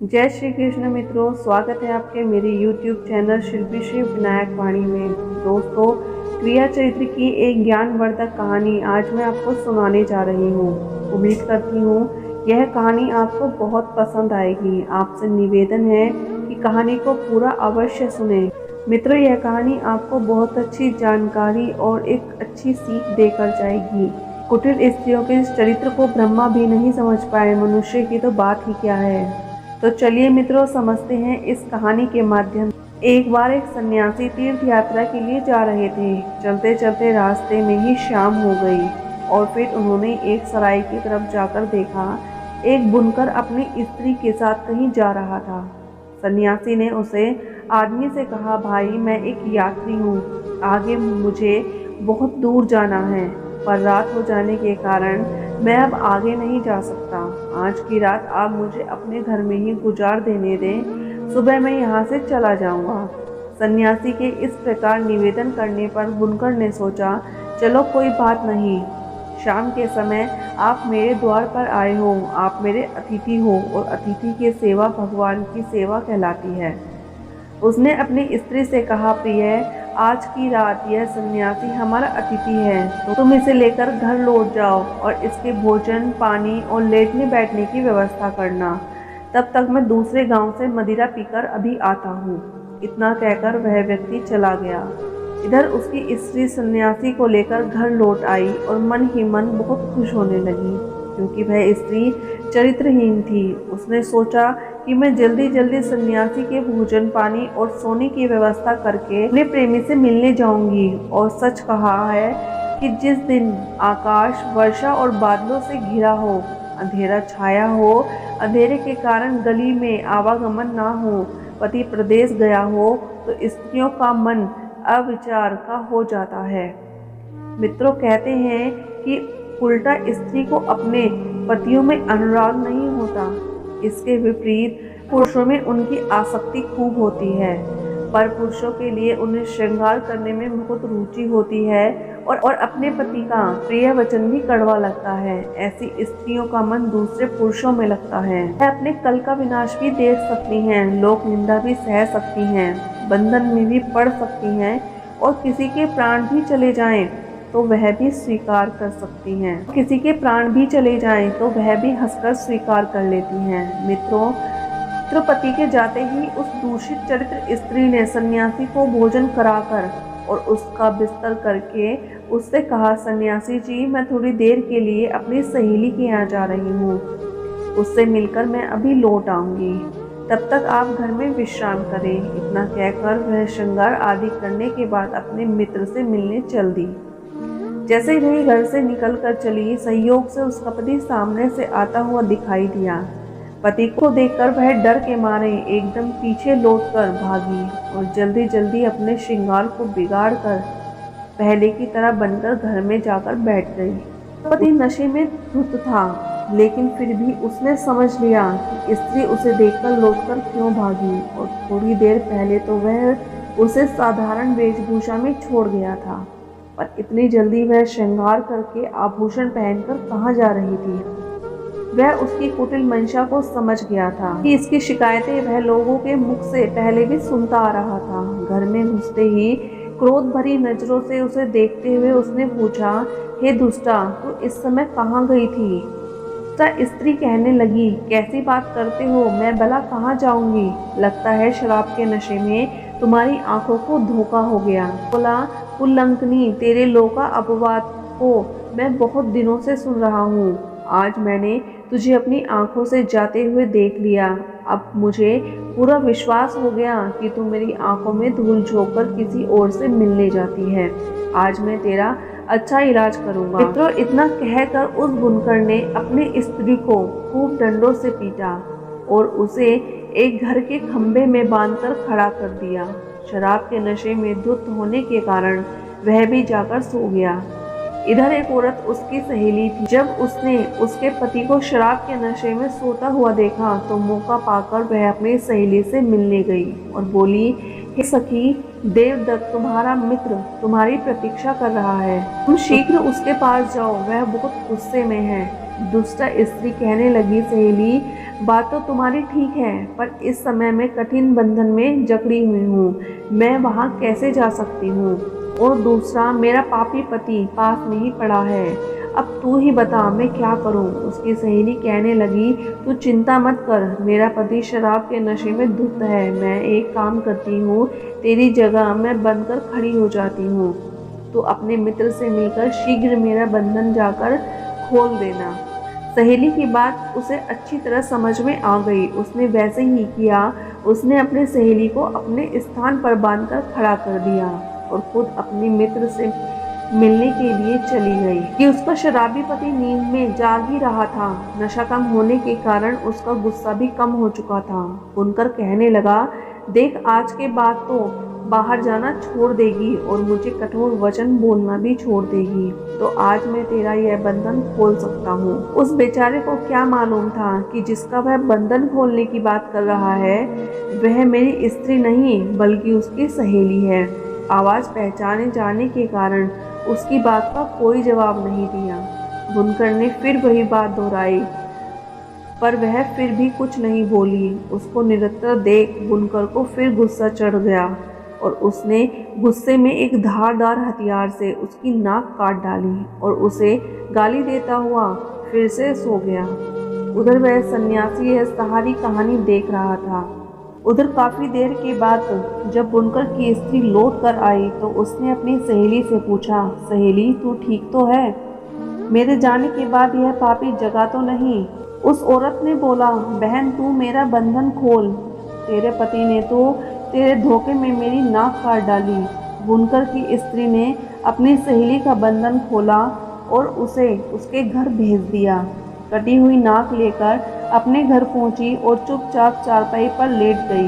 जय श्री कृष्ण मित्रों, स्वागत है आपके मेरे YouTube चैनल शिल्पी श्री विनायक वाणी में। दोस्तों, क्रिया चरित्र की एक ज्ञानवर्धक कहानी आज मैं आपको सुनाने जा रही हूँ। उम्मीद करती हूँ यह कहानी आपको बहुत पसंद आएगी। आपसे निवेदन है कि कहानी को पूरा अवश्य सुनें। मित्रों, यह कहानी आपको बहुत अच्छी जानकारी और एक अच्छी सीख देकर जाएगी। कुटिल स्त्रियों के इस चरित्र को ब्रह्मा भी नहीं समझ पाए, मनुष्य की तो बात ही क्या है। तो चलिए मित्रों, समझते हैं इस कहानी के माध्यम। एक बार एक सन्यासी तीर्थ यात्रा के लिए जा रहे थे। चलते चलते रास्ते में ही शाम हो गई और फिर उन्होंने एक सराय की तरफ जाकर देखा। एक बुनकर अपनी स्त्री के साथ कहीं जा रहा था। सन्यासी ने उसे आदमी से कहा, भाई मैं एक यात्री हूँ, आगे मुझे बहुत दूर जाना है, पर रात हो जाने के कारण मैं अब आगे नहीं जा सकता। आज की रात आप मुझे अपने घर में ही गुजार देने दें, सुबह मैं यहाँ से चला जाऊँगा। सन्यासी के इस प्रकार निवेदन करने पर बुनकर ने सोचा, चलो कोई बात नहीं, शाम के समय आप मेरे द्वार पर आए हो, आप मेरे अतिथि हो और अतिथि की सेवा भगवान की सेवा कहलाती है। उसने अपनी स्त्री से कहा, प्रिय, आज की रात यह सन्यासी हमारा अतिथि है, तो तुम इसे लेकर घर लौट जाओ और इसके भोजन पानी और लेटने बैठने की व्यवस्था करना। तब तक मैं दूसरे गांव से मदिरा पीकर अभी आता हूँ। इतना कहकर वह व्यक्ति चला गया। इधर उसकी स्त्री सन्यासी को लेकर घर लौट आई और मन ही मन बहुत खुश होने लगी, क्योंकि वह स्त्री चरित्रहीन थी। उसने सोचा कि मैं जल्दी जल्दी सन्यासी के भोजन पानी और सोने की व्यवस्था करके अपने प्रेमी से मिलने जाऊंगी। और सच कहा है कि जिस दिन आकाश वर्षा और बादलों से घिरा हो, अंधेरा छाया हो, अंधेरे के कारण गली में आवागमन ना हो, पति प्रदेश गया हो, तो स्त्रियों का मन अविचार का हो जाता है। मित्रों, कहते हैं कि उल्टा स्त्री को अपने पतियों में अनुराग नहीं होता, इसके विपरीत पुरुषों में उनकी आसक्ति खूब होती है। पर पुरुषों के लिए उन्हें श्रृंगार करने में बहुत रुचि होती है और अपने पति का प्रिय वचन भी कड़वा लगता है। ऐसी स्त्रियों का मन दूसरे पुरुषों में लगता है। वह अपने कल का विनाश भी देख सकती हैं, लोक निंदा भी सह सकती हैं, बंधन में भी पड़ सकती हैं और किसी के प्राण भी चले जाएं तो वह भी स्वीकार कर सकती हैं। किसी के प्राण भी चले जाएं तो वह भी हंसकर स्वीकार कर लेती हैं। मित्रों, पति के जाते ही उस दूषित चरित्र स्त्री ने सन्यासी को भोजन कराकर और उसका बिस्तर करके उससे कहा, सन्यासी जी, मैं थोड़ी देर के लिए अपनी सहेली के यहाँ जा रही हूँ, उससे मिलकर मैं अभी लौट आऊंगी, तब तक आप घर में विश्राम करें। इतना कहकर वह श्रृंगार आदि करने के बाद अपने मित्र से मिलने चल दी। जैसे ही वह घर से निकलकर चली, संयोग से उसका पति सामने से आता हुआ दिखाई दिया। पति को देखकर वह डर के मारे एकदम पीछे लौटकर भागी और जल्दी जल्दी अपने श्रृंगार को बिगाड़ कर पहले की तरह बनकर घर में जाकर बैठ गई। पति नशे में धुत था, लेकिन फिर भी उसने समझ लिया कि स्त्री उसे देखकर लौटकर क्यों भागी, और थोड़ी देर पहले तो वह उसे साधारण वेशभूषा में छोड़ गया था, पर इतनी जल्दी वह श्रृंगार करके आभूषण पहनकर कहाँ जा रही थी। वह उसकी कुटिल मंशा को समझ गया था कि इसकी शिकायतें वह लोगों के मुख से पहले भी सुनता आ रहा था। घर में घुसते ही क्रोध भरी नजरों से उसे देखते हुए उसने पूछा, हे दुष्टा, तू इस समय कहाँ गई थी? स्त्री कहने लगी, कैसी बात करते हो, मैं भला कहाँ जाऊंगी, लगता है शराब के नशे में तुम्हारी आंखों को धोखा हो गया। बोला, उल्लंघनी, तेरे लोका अपवाद को मैं बहुत दिनों से सुन रहा हूँ। आज मैंने तुझे अपनी आंखों से जाते हुए देख लिया। अब मुझे पूरा विश्वास हो गया कि तू मेरी आंखों में धूल झोंककर किसी और से मिलने जाती है। आज मैं तेरा अच्छा इलाज करूंगा। मित्रों, इतना कहकर उस बुनकर ने अपनी स्त्री को खूब डंडों से पीटा और उसे एक घर के खंभे में बांधकर खड़ा कर दिया। शराब के नशे में धुत होने के कारण वह भी जाकर सो गया। इधर एक औरत उसकी सहेली थी। जब उसने उसके पति को शराब के नशे में सोता हुआ देखा तो मौका पाकर वह अपनी सहेली से मिलने गई और बोली, हे सखी, देवदत्त तुम्हारा मित्र तुम्हारी प्रतीक्षा कर रहा है, तुम शीघ्र उसके पास जाओ, वह बहुत गुस्से में है। दुष्ट स्त्री कहने लगी, सहेली, बात तो तुम्हारी ठीक है, पर इस समय मैं कठिन बंधन में जकड़ी हुई हूँ। मैं वहाँ कैसे जा सकती हूँ? और दूसरा, मेरा पापी पति पास में ही पड़ा है। अब तू ही बता मैं क्या करूँ? उसकी सहेली कहने लगी, तू चिंता मत कर, मेरा पति शराब के नशे में धुत है। मैं एक काम करती हूँ, तेरी जगह मैं बनकर खड़ी हो जाती हूँ। तो अपने मित्र से मिलकर शीघ्र मेरा बंधन जाकर खोल देना। सहेली की बात उसे अच्छी तरह समझ में आ गई। उसने वैसे ही किया। उसने अपने सहेली को अपने स्थान पर बांधकर खड़ा कर दिया और खुद अपने मित्र से मिलने के लिए चली गई कि उसका शराबी पति नींद में जाग ही रहा था। नशा कम होने के कारण उसका गुस्सा भी कम हो चुका था। बुनकर कहने लगा, देख आज के बाद तो बाहर जाना छोड़ देगी और मुझे कठोर वचन बोलना भी छोड़ देगी, तो आज मैं तेरा यह बंधन खोल सकता हूँ। उस बेचारे को क्या मालूम था कि जिसका वह बंधन खोलने की बात कर रहा है वह मेरी स्त्री नहीं बल्कि उसकी सहेली है। आवाज पहचाने जाने के कारण उसकी बात का कोई जवाब नहीं दिया। बुनकर ने फिर वही बात दोहराई, पर वह फिर भी कुछ नहीं बोली। उसको निरंतर देख बुनकर को फिर गुस्सा चढ़ गया और उसने गुस्से में एक धारदार हथियार से उसकी नाक काट डाली और उसे गाली देता हुआ फिर से सो गया। उधर वह सन्यासी यह सारी कहानी देख रहा था। उधर काफी देर के बाद जब बुनकर की स्त्री लौट कर आई तो उसने अपनी सहेली से पूछा, सहेली तू ठीक तो है? मेरे जाने के बाद यह पापी जगा तो नहीं? उस औरत ने बोला, बहन तू मेरा बंधन खोल, तेरे पति ने तो तेरे धोखे में मेरी नाक काट डाली। बुनकर की स्त्री ने अपनी सहेली का बंधन खोला और उसे उसके घर भेज दिया। कटी हुई नाक लेकर अपने घर पहुंची और चुपचाप चारपाई पर लेट गई।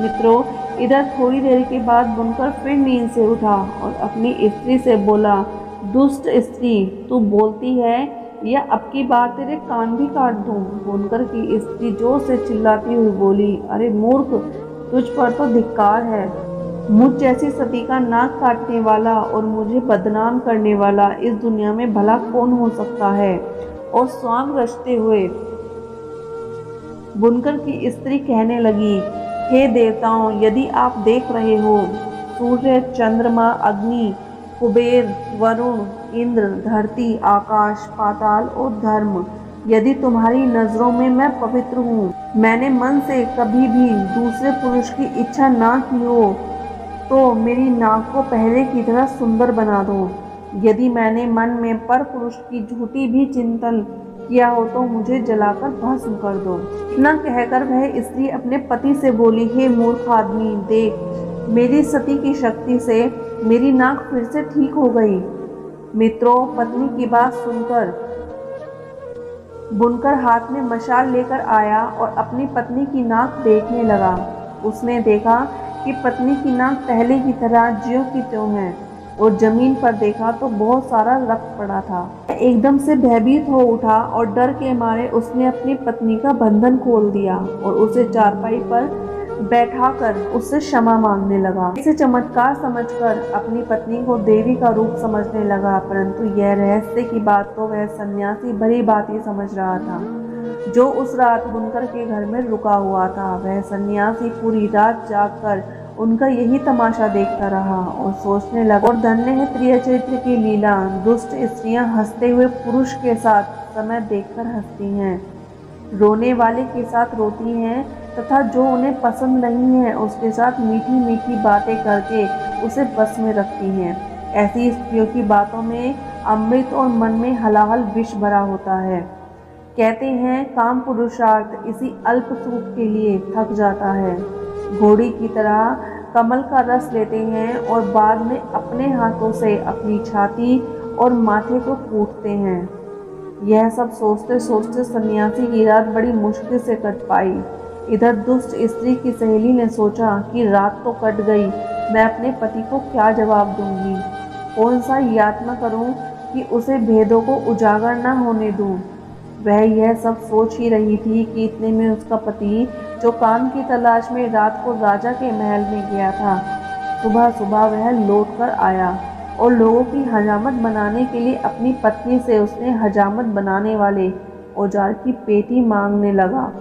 मित्रों, इधर थोड़ी देर के बाद बुनकर फिर नींद से उठा और अपनी स्त्री से बोला, दुष्ट स्त्री तू बोलती है या अब की बार तेरे कान भी काट दूं? बुनकर की स्त्री जोर से चिल्लाती हुई बोली, अरे मूर्ख, तुझ पर तो धिक्कार है। मुझ जैसी सती का नाक काटने वाला और मुझे बदनाम करने वाला इस दुनिया में भला कौन हो सकता है? और स्वांग रचते हुए बुनकर की स्त्री कहने लगी, हे देवताओं, यदि आप देख रहे हो, सूर्य, चंद्रमा, अग्नि, कुबेर, वरुण, इंद्र, धरती, आकाश, पाताल और धर्म, यदि तुम्हारी नजरों में मैं पवित्र हूँ, मैंने मन से कभी भी दूसरे पुरुष की इच्छा ना की हो, तो मेरी नाक को पहले की तरह सुंदर बना दो। यदि मैंने मन में पर पुरुष की झूठी भी चिंतन किया हो तो मुझे जलाकर भस्म कर दो। इतना कहकर वह स्त्री अपने पति से बोली, हे मूर्ख आदमी, देख मेरी सती की शक्ति से मेरी नाक फिर से ठीक हो गई। मित्रों, पत्नी की बात सुनकर बुनकर हाथ में मशाल लेकर आया और अपनी पत्नी की नाक देखने लगा। उसने देखा कि पत्नी की नाक पहले की तरह ज्यों की त्यों है और जमीन पर देखा तो बहुत सारा रक्त पड़ा था। एकदम से भयभीत हो उठा और डर के मारे उसने अपनी पत्नी का बंधन खोल दिया और उसे चारपाई पर बैठाकर उससे क्षमा मांगने लगा। इसे चमत्कार समझकर अपनी पत्नी को देवी का रूप समझने लगा, परंतु यह रहस्य की बात तो वह सन्यासी भली बात ही समझ रहा था जो उस रात बुनकर के घर में रुका हुआ था। वह सन्यासी पूरी रात जागकर उनका यही तमाशा देखता रहा और सोचने लगा, और धन्य है प्रिय चरित्र की लीला। दुष्ट स्त्रियां हंसते हुए पुरुष के साथ समय देखकर हंसती हैं, रोने वाले के साथ रोती हैं तथा जो उन्हें पसंद नहीं है उसके साथ मीठी मीठी बातें करके उसे बस में रखती हैं। ऐसी स्त्रियों की बातों में अमृत और मन में हलाहल विष भरा होता है। कहते हैं काम पुरुषार्थ इसी अल्प सुख के लिए थक जाता है। घोड़ी की तरह कमल का रस लेते हैं और बाद में अपने हाथों से अपनी छाती और माथे को कूटते हैं। यह सब सोचते सोचते सन्यासी की रात बड़ी मुश्किल से कट पाई। इधर दुष्ट स्त्री की सहेली ने सोचा कि रात तो कट गई, मैं अपने पति को क्या जवाब दूंगी, कौन सा यातना करूं कि उसे भेदों को उजागर न होने दूं। वह यह सब सोच ही रही थी कि इतने में उसका पति, जो काम की तलाश में रात को राजा के महल में गया था, सुबह सुबह वह लौट कर आया और लोगों की हजामत बनाने के लिए अपनी पत्नी से उसने हजामत बनाने वाले औजार की पेटी मांगने लगा।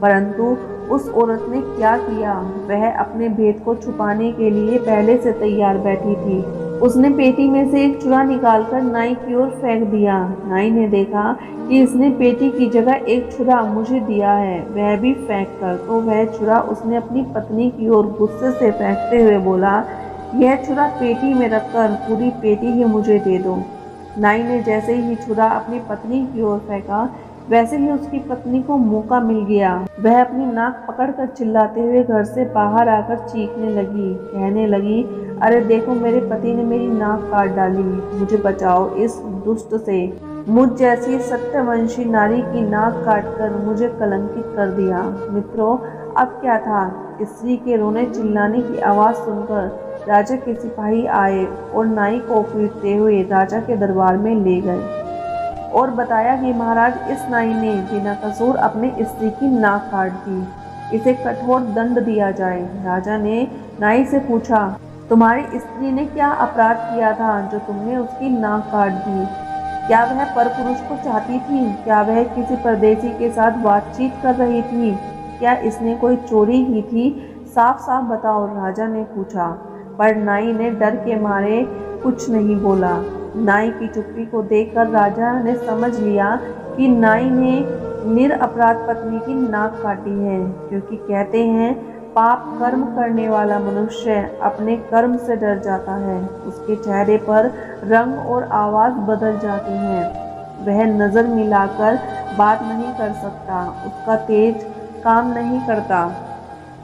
परंतु उस औरत ने क्या किया, वह अपने भेद को छुपाने के लिए पहले से तैयार बैठी थी। उसने पेटी में से एक छुरा निकालकर नाई की ओर फेंक दिया। नाई ने देखा कि इसने पेटी की जगह एक छुरा मुझे दिया है, वह भी फेंक कर। तो वह छुरा उसने अपनी पत्नी की ओर गुस्से से फेंकते हुए बोला, यह छुरा पेटी में रखकर पूरी पेटी ही मुझे दे दो। नाई ने जैसे ही छुरा अपनी पत्नी की ओर फेंका, वैसे ही उसकी पत्नी को मौका मिल गया। वह अपनी नाक पकड़कर चिल्लाते हुए घर से बाहर आकर चीखने लगी, कहने लगी, अरे देखो मेरे पति ने मेरी नाक काट डाली, मुझे बचाओ इस दुष्ट से। मुझ जैसी सत्यवंशी नारी की नाक काटकर मुझे कलंकित कर दिया। मित्रों, अब क्या था, स्त्री के रोने चिल्लाने की आवाज़ सुनकर राजा के सिपाही आए और नाई को पीटते हुए राजा के दरबार में ले गए और बताया कि महाराज, इस नाई ने बिना कसूर अपने स्त्री की नाक काट दी, इसे कठोर दंड दिया जाए। राजा ने नाई से पूछा, तुम्हारी स्त्री ने क्या अपराध किया था जो तुमने उसकी नाक काट दी? क्या वह परपुरुष को चाहती थी? क्या वह किसी परदेशी के साथ बातचीत कर रही थी? क्या इसने कोई चोरी की थी? साफ साफ बताओ, राजा ने पूछा। पर नाई ने डर के मारे कुछ नहीं बोला। नाई की चुप्पी को देखकर राजा ने समझ लिया कि नाई ने निरपराध पत्नी की नाक काटी है, क्योंकि कहते हैं पाप कर्म करने वाला मनुष्य अपने कर्म से डर जाता है। उसके चेहरे पर रंग और आवाज़ बदल जाती है, वह नज़र मिलाकर बात नहीं कर सकता, उसका तेज काम नहीं करता।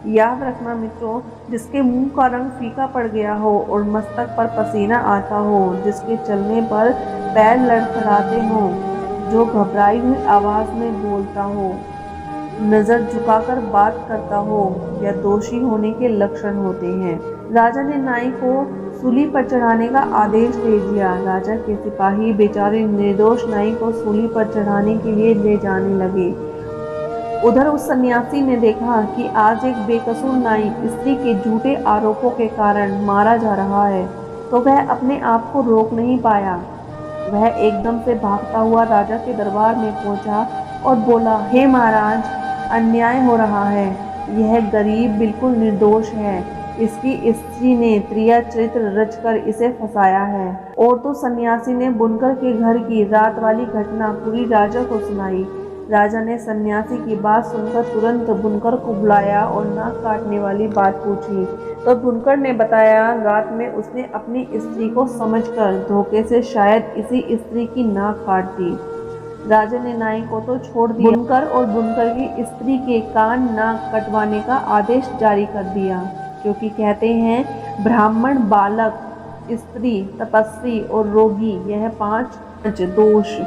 याद रखना मित्रों, जिसके मुंह का रंग फीका पड़ गया हो और मस्तक पर पसीना आता हो, जिसके चलने पर पैर लड़खड़ाते हों, जो घबराई हुई आवाज़ में बोलता हो, नज़र झुकाकर बात करता हो, या दोषी होने के लक्षण होते हैं। राजा ने नाई को सूली पर चढ़ाने का आदेश दे दिया। राजा के सिपाही बेचारे निर्दोष नाई को सूली पर चढ़ाने के लिए ले जाने लगे। उधर उस सन्यासी ने देखा कि आज एक बेकसूर नाई स्त्री के झूठे आरोपों के कारण मारा जा रहा है, तो वह अपने आप को रोक नहीं पाया। वह एकदम से भागता हुआ राजा के दरबार में पहुंचा और बोला, हे महाराज, अन्याय हो रहा है, यह गरीब बिल्कुल निर्दोष है, इसकी स्त्री ने त्रिया चरित्र रचकर इसे फंसाया है। और तो सन्यासी ने बुनकर के घर की रात वाली घटना पूरी राजा को सुनाई। राजा ने सन्यासी की बात सुनकर तुरंत बुनकर को बुलाया और नाक काटने वाली बात पूछी। तो बुनकर ने बताया, रात में उसने अपनी स्त्री को समझकर धोखे से शायद इसी स्त्री की नाक काट दी। राजा ने नाई को तो छोड़ दिया, बुनकर और बुनकर की स्त्री के कान नाक कटवाने का आदेश जारी कर दिया, क्योंकि कहते हैं ब्राह्मण, बालक, स्त्री, तपस्वी और रोगी, यह 5 दोष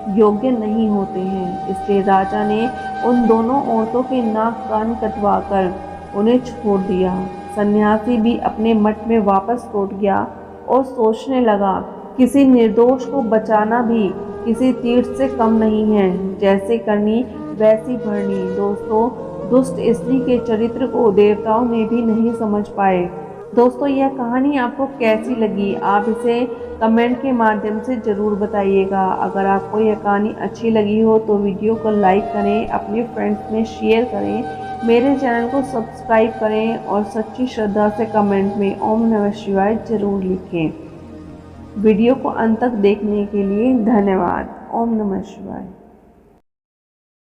योग्य नहीं होते हैं। इसलिए राजा ने उन दोनों औरतों के नाक कान कटवाकर उन्हें छोड़ दिया। सन्यासी भी अपने मठ में वापस लौट गया और सोचने लगा, किसी निर्दोष को बचाना भी किसी तीर्थ से कम नहीं है, जैसे करनी वैसी भरनी। दोस्तों, दुष्ट स्त्री के चरित्र को देवताओं ने भी नहीं समझ पाए। दोस्तों, यह कहानी आपको कैसी लगी, आप इसे कमेंट के माध्यम से ज़रूर बताइएगा। अगर आपको यह कहानी अच्छी लगी हो तो वीडियो को लाइक करें, अपने फ्रेंड्स में शेयर करें, मेरे चैनल को सब्सक्राइब करें और सच्ची श्रद्धा से कमेंट में ओम नमः शिवाय ज़रूर लिखें। वीडियो को अंत तक देखने के लिए धन्यवाद। ओम नमः शिवाय।